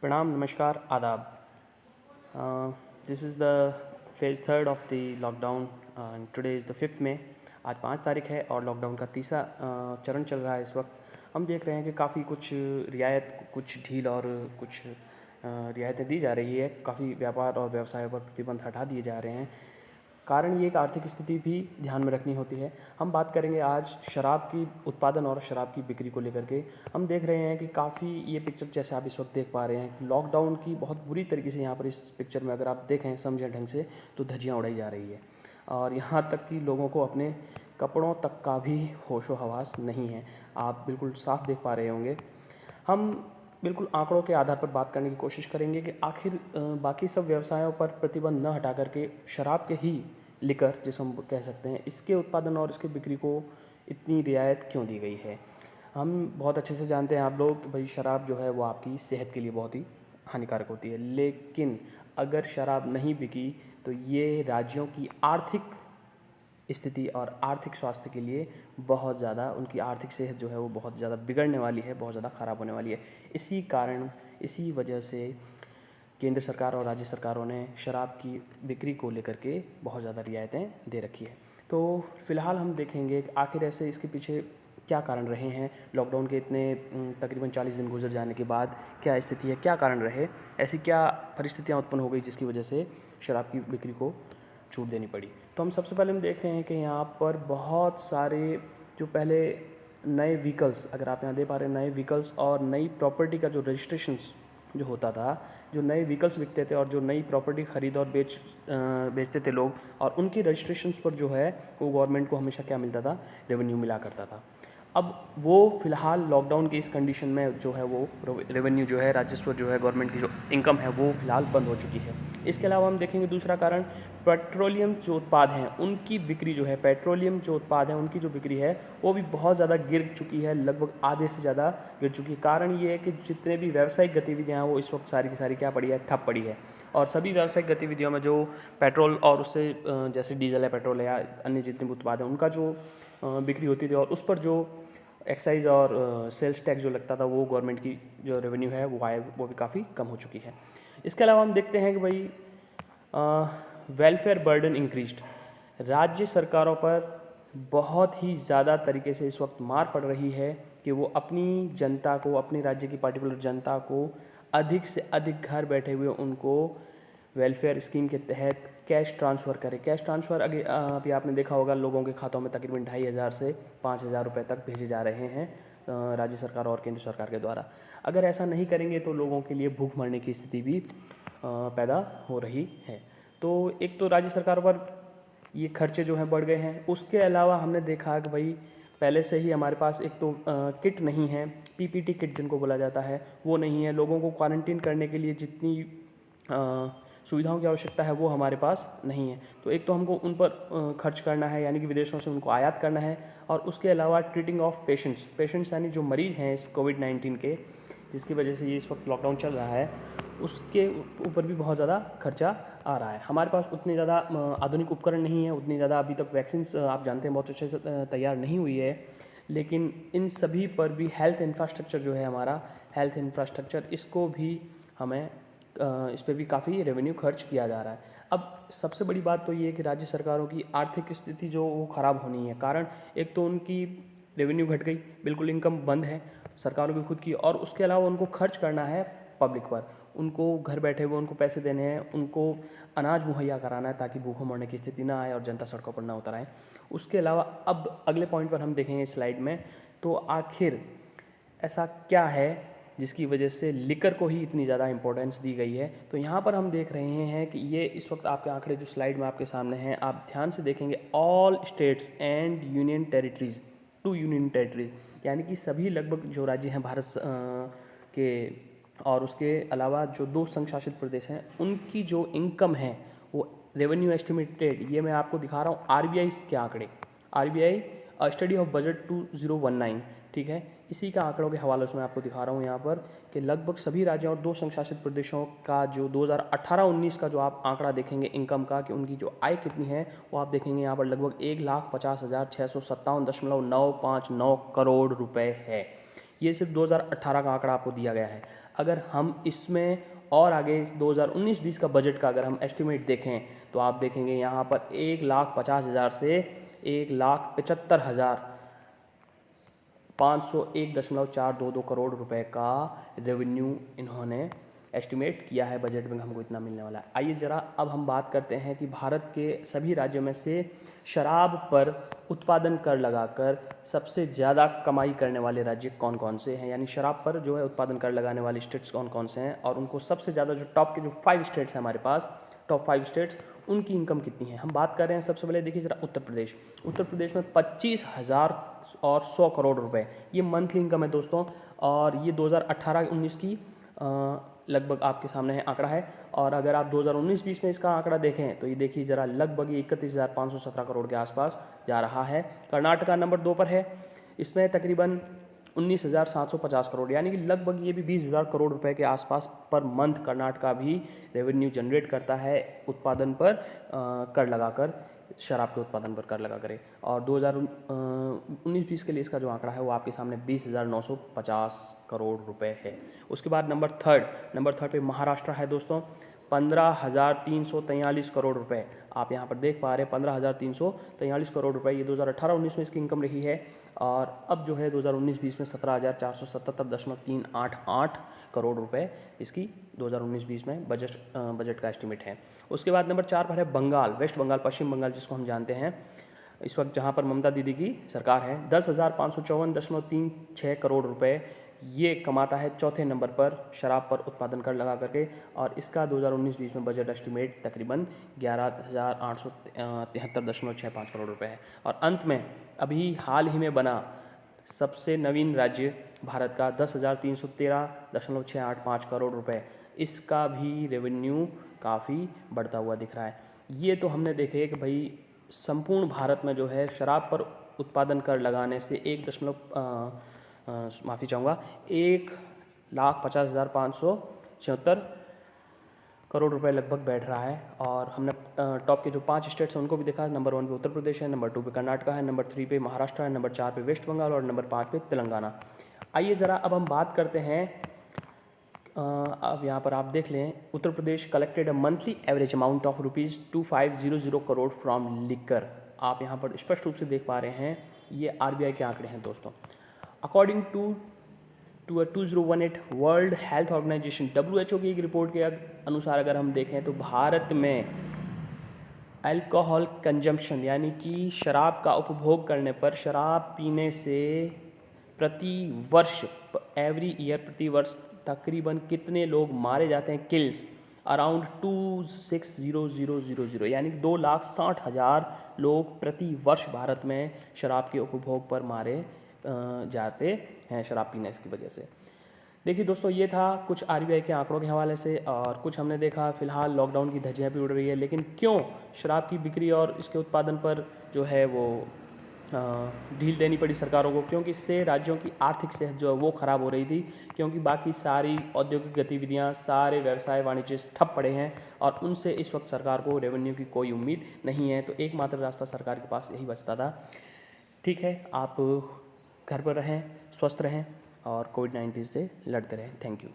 प्रणाम, नमस्कार, आदाब। This is the phase third of the lockdown and today is the 5th मई। आज 5 तारीख है और लॉकडाउन का तीसरा चरण चल रहा है इस वक्त। हम देख रहे हैं कि काफ़ी कुछ रियायत, कुछ ढील और कुछ रियायतें दी जा रही है। काफ़ी व्यापार और व्यवसायों पर प्रतिबंध हटा दिए जा रहे हैं। कारण ये एक आर्थिक स्थिति भी ध्यान में रखनी होती है। हम बात करेंगे आज शराब की उत्पादन और शराब की बिक्री को लेकर के। हम देख रहे हैं कि काफ़ी ये पिक्चर जैसे आप इस वक्त देख पा रहे हैं कि लॉकडाउन की बहुत बुरी तरीके से यहाँ पर इस पिक्चर में अगर आप देखें समझें ढंग से तो धज्जियाँ उड़ाई जा रही है। और यहाँ तक कि लोगों को अपने कपड़ों तक का भी होशो हवास नहीं है। आप बिल्कुल साफ देख पा रहे होंगे। हम बिल्कुल आंकड़ों के आधार पर बात करने की कोशिश करेंगे कि आखिर बाकी सब व्यवसायों पर प्रतिबंध न हटा करके शराब के ही लिकर, जिसे हम कह सकते हैं, इसके उत्पादन और इसकी बिक्री को इतनी रियायत क्यों दी गई है। हम बहुत अच्छे से जानते हैं आप लोग कि भाई शराब जो है वो आपकी सेहत के लिए बहुत ही हानिकारक होती है। लेकिन अगर शराब नहीं बिकी तो ये राज्यों की आर्थिक स्थिति और आर्थिक स्वास्थ्य के लिए बहुत ज़्यादा, उनकी आर्थिक सेहत जो है वो बहुत ज़्यादा बिगड़ने वाली है, बहुत ज़्यादा ख़राब होने वाली है। इसी कारण, इसी वजह से केंद्र सरकार और राज्य सरकारों ने शराब की बिक्री को लेकर के बहुत ज़्यादा रियायतें दे रखी है। तो फ़िलहाल हम देखेंगे कि आखिर ऐसे इसके पीछे क्या कारण रहे हैं। लॉकडाउन के इतने तकरीबन 40 दिन गुजर जाने के बाद क्या स्थिति है, क्या कारण रहे, ऐसी क्या परिस्थितियाँ उत्पन्न हो गई जिसकी वजह से शराब की बिक्री को छूट देनी पड़ी। तो हम सबसे पहले हम देख रहे हैं कि यहाँ पर बहुत सारे जो पहले नए व्हीकल्स, अगर आप यहाँ दे पा रहे हैं, नए व्हीकल्स और नई प्रॉपर्टी का जो रजिस्ट्रेशंस जो होता था, जो नए व्हीकल्स बिकते थे और जो नई प्रॉपर्टी ख़रीद और बेचते थे लोग, और उनकी रजिस्ट्रेशंस पर जो है वो गवर्नमेंट को हमेशा क्या मिलता था, रेवेन्यू मिला करता था। अब वो फ़िलहाल लॉकडाउन की इस कंडीशन में जो है वो रेवेन्यू जो है, राजस्व जो है, गवर्नमेंट की जो इनकम है वो फ़िलहाल बंद हो चुकी है। इसके अलावा हम देखेंगे दूसरा कारण, पेट्रोलियम जो उत्पाद हैं उनकी बिक्री जो है, पेट्रोलियम जो उत्पाद हैं उनकी जो बिक्री है वो भी बहुत ज़्यादा गिर चुकी है, लगभग आधे से ज़्यादा गिर चुकी है। कारण ये है कि जितने भी व्यावसायिक गतिविधियाँ हैं वो इस वक्त सारी की सारी क्या पड़ी है, ठप पड़ी है। और सभी व्यावसायिक गतिविधियों में जो पेट्रोल और उससे जैसे डीजल है, पेट्रोल है या अन्य जितने भी उत्पाद हैं उनका जो बिक्री होती थी और उस पर जो एक्साइज़ और सेल्स टैक्स जो लगता था, वो गवर्नमेंट की जो रेवेन्यू है वो आय वो भी काफ़ी कम हो चुकी है। इसके अलावा हम देखते हैं कि भाई वेलफेयर बर्डन इंक्रीज्ड, राज्य सरकारों पर बहुत ही ज़्यादा तरीके से इस वक्त मार पड़ रही है कि वो अपनी जनता को, अपने राज्य की पार्टिकुलर जनता को अधिक से अधिक घर बैठे हुए उनको वेलफेयर स्कीम के तहत कैश ट्रांसफ़र करें। कैश ट्रांसफ़र अभी आपने देखा होगा लोगों के खातों में तकरीबन 2,500 से 5,000 रुपये तक भेजे जा रहे हैं राज्य सरकार और केंद्र सरकार के द्वारा। अगर ऐसा नहीं करेंगे तो लोगों के लिए भूख मरने की स्थिति भी पैदा हो रही है। तो एक तो राज्य सरकार पर ये खर्चे जो हैं बढ़ गए हैं। उसके अलावा हमने देखा कि भाई पहले से ही हमारे पास एक तो किट नहीं है, पीपीटी किट जिनको बोला जाता है वो नहीं है। लोगों को क्वारंटीन करने के लिए जितनी सुविधाओं की आवश्यकता है वो हमारे पास नहीं है। तो एक तो हमको उन पर खर्च करना है, यानी कि विदेशों से उनको आयात करना है। और उसके अलावा ट्रीटिंग ऑफ पेशेंट्स यानी जो मरीज़ हैं इस कोविड-19 के, जिसकी वजह से ये इस वक्त लॉकडाउन चल रहा है, उसके ऊपर भी बहुत ज़्यादा खर्चा आ रहा है। हमारे पास उतने ज़्यादा आधुनिक उपकरण नहीं है, उतनी ज़्यादा अभी तक वैक्सीन्स आप जानते हैं बहुत अच्छे से तैयार नहीं हुई है। लेकिन इन सभी पर भी हेल्थ इंफ्रास्ट्रक्चर जो है हमारा, हेल्थ इंफ्रास्ट्रक्चर, इसको भी हमें इस पर भी काफ़ी रेवेन्यू खर्च किया जा रहा है। अब सबसे बड़ी बात तो ये है कि राज्य सरकारों की आर्थिक स्थिति जो वो ख़राब होनी है। कारण एक तो उनकी रेवेन्यू घट गई, बिल्कुल इनकम बंद है सरकारों की खुद की, और उसके अलावा उनको खर्च करना है पब्लिक पर, उनको घर बैठे हुए उनको पैसे देने हैं, उनको अनाज मुहैया कराना है ताकि भूखों मरने की स्थिति ना आए और जनता सड़कों पर ना उतर आए। उसके अलावा अब अगले पॉइंट पर हम देखेंगे स्लाइड में, तो आखिर ऐसा क्या है जिसकी वजह से लिकर को ही इतनी ज़्यादा इंपॉर्टेंस दी गई है। तो यहाँ पर हम देख रहे हैं कि ये इस वक्त आपके आंकड़े जो स्लाइड में आपके सामने हैं, आप ध्यान से देखेंगे, all states and union territories, 2 union territories, यानी कि सभी लगभग जो राज्य हैं भारत के, और उसके अलावा जो 2 संघ शासित प्रदेश हैं, उनकी जो इनकम है वो रेवेन्यू एस्टिमेटेड, ये मैं आपको दिखा रहा हूँ आरबीआई के आंकड़े, आरबीआई स्टडी ऑफ बजट 2019, ठीक है, इसी का आंकड़ों के हवाले से मैं आपको दिखा रहा हूँ यहाँ पर कि लगभग सभी राज्यों और 2 संघ शासित प्रदेशों का जो 2018-19 का जो आप आंकड़ा देखेंगे इनकम का, कि उनकी जो आय कितनी है, वो आप देखेंगे यहाँ पर लगभग 1,50,657.959 करोड़ रुपए है। ये सिर्फ 2018 का आंकड़ा आपको दिया गया है। अगर हम इसमें और आगे 2019-20 का बजट का अगर हम एस्टिमेट देखें तो आप देखेंगे यहाँ पर 1,50,000 से 1,75,501.422 करोड़ रुपए का रेवेन्यू इन्होंने एस्टिमेट किया है बजट में, हमको इतना मिलने वाला है। आइए ज़रा अब हम बात करते हैं कि भारत के सभी राज्यों में से शराब पर उत्पादन कर लगाकर सबसे ज़्यादा कमाई करने वाले राज्य कौन कौन से हैं, यानी शराब पर जो है उत्पादन कर लगाने वाले स्टेट्स कौन कौन से हैं, और उनको सबसे ज़्यादा जो टॉप के जो 5 स्टेट्स हैं हमारे पास, टॉप 5 स्टेट्स, उनकी इनकम कितनी है। हम बात कर रहे हैं सबसे पहले देखिए ज़रा उत्तर प्रदेश। उत्तर प्रदेश में 25,100 करोड़ रुपए ये मंथली इनकम है दोस्तों, और ये 2018-19 की लगभग आपके सामने है आंकड़ा है। और अगर आप 2019-20 में इसका आंकड़ा देखें तो ये देखिए ज़रा लगभग 31,517 करोड़ के आसपास जा रहा है। कर्नाटका नंबर 2 पर है, इसमें तकरीबन 19,750 करोड़, यानी कि लगभग ये भी 20,000 करोड़ रुपए के आसपास पर मंथ कर्नाटका भी रेवेन्यू जनरेट करता है उत्पादन पर कर लगाकर, शराब के उत्पादन पर कर लगा करे। और 2019-20 के लिए इसका जो आंकड़ा है वो आपके सामने 20,950 करोड़ रुपए है। उसके बाद नंबर थर्ड पे महाराष्ट्र है दोस्तों, 15,343 करोड़ रुपए आप यहाँ पर देख पा रहे हैं। 15,343 करोड़ रुपए ये 2018-19 में इसकी इनकम रही है, और अब जो है 2019-20 में 17,477.388 करोड़ रुपए इसकी 2019-20 में बजट का एस्टिमेट है। उसके बाद नंबर 4 पर है बंगाल, वेस्ट बंगाल, पश्चिम बंगाल जिसको हम जानते हैं इस वक्त, जहाँ पर ममता दीदी की सरकार है। 10,554.36 करोड़ रुपए ये कमाता है चौथे नंबर पर शराब पर उत्पादन कर लगा करके, और इसका 2019-20 में बजट एस्टिमेट तकरीबन 11,873.65 करोड़ रुपए है। और अंत में अभी हाल ही में बना सबसे नवीन राज्य भारत का 10,313.685 करोड़ रुपए, इसका भी रेवेन्यू काफ़ी बढ़ता हुआ दिख रहा है। ये तो हमने देखे कि भाई संपूर्ण भारत में जो है शराब पर उत्पादन कर लगाने से 1,50,576 करोड़ रुपए लगभग बैठ रहा है। और हमने टॉप के जो 5 स्टेट्स हैं उनको भी देखा। नंबर 1 पे उत्तर प्रदेश है, नंबर 2 पे कर्नाटका है, नंबर 3 पे महाराष्ट्र है, नंबर 4 पे वेस्ट बंगाल और नंबर 5 पे तेलंगाना। आइए ज़रा अब हम बात करते हैं, अब यहाँ पर आप देख लें, Uttar Pradesh collected a monthly average amount of ₹2500 crore from liquor. आप यहाँ पर स्पष्ट रूप से देख पा रहे हैं ये RBI के आंकड़े हैं दोस्तों। According to 2018 World Health Organization WHO की एक रिपोर्ट के अनुसार अगर हम देखें तो भारत में अल्कोहल कंजम्पशन यानी कि शराब का उपभोग करने पर, शराब पीने से प्रति वर्ष तकरीबन कितने लोग मारे जाते हैं, किल्स अराउंड 260,000, यानी 2,60,000 लोग प्रति वर्ष भारत में शराब के उपभोग पर मारे जाते हैं, शराब पीने की वजह से। देखिए दोस्तों, ये था कुछ RBI के आंकड़ों के हवाले से, और कुछ हमने देखा फिलहाल लॉकडाउन की धज्जियां भी उड़ रही है, लेकिन क्यों शराब की बिक्री और इसके उत्पादन पर जो है वो ढील देनी पड़ी सरकारों को, क्योंकि इससे राज्यों की आर्थिक सेहत जो है वो ख़राब हो रही थी, क्योंकि बाकी सारी औद्योगिक गतिविधियां, सारे व्यवसाय वाणिज्य ठप पड़े हैं और उनसे इस वक्त सरकार को रेवेन्यू की कोई उम्मीद नहीं है। तो एकमात्र रास्ता सरकार के पास यही बचता था। ठीक है, आप घर पर रहें, स्वस्थ रहें और कोविड-19 से लड़ते रहें। Thank you.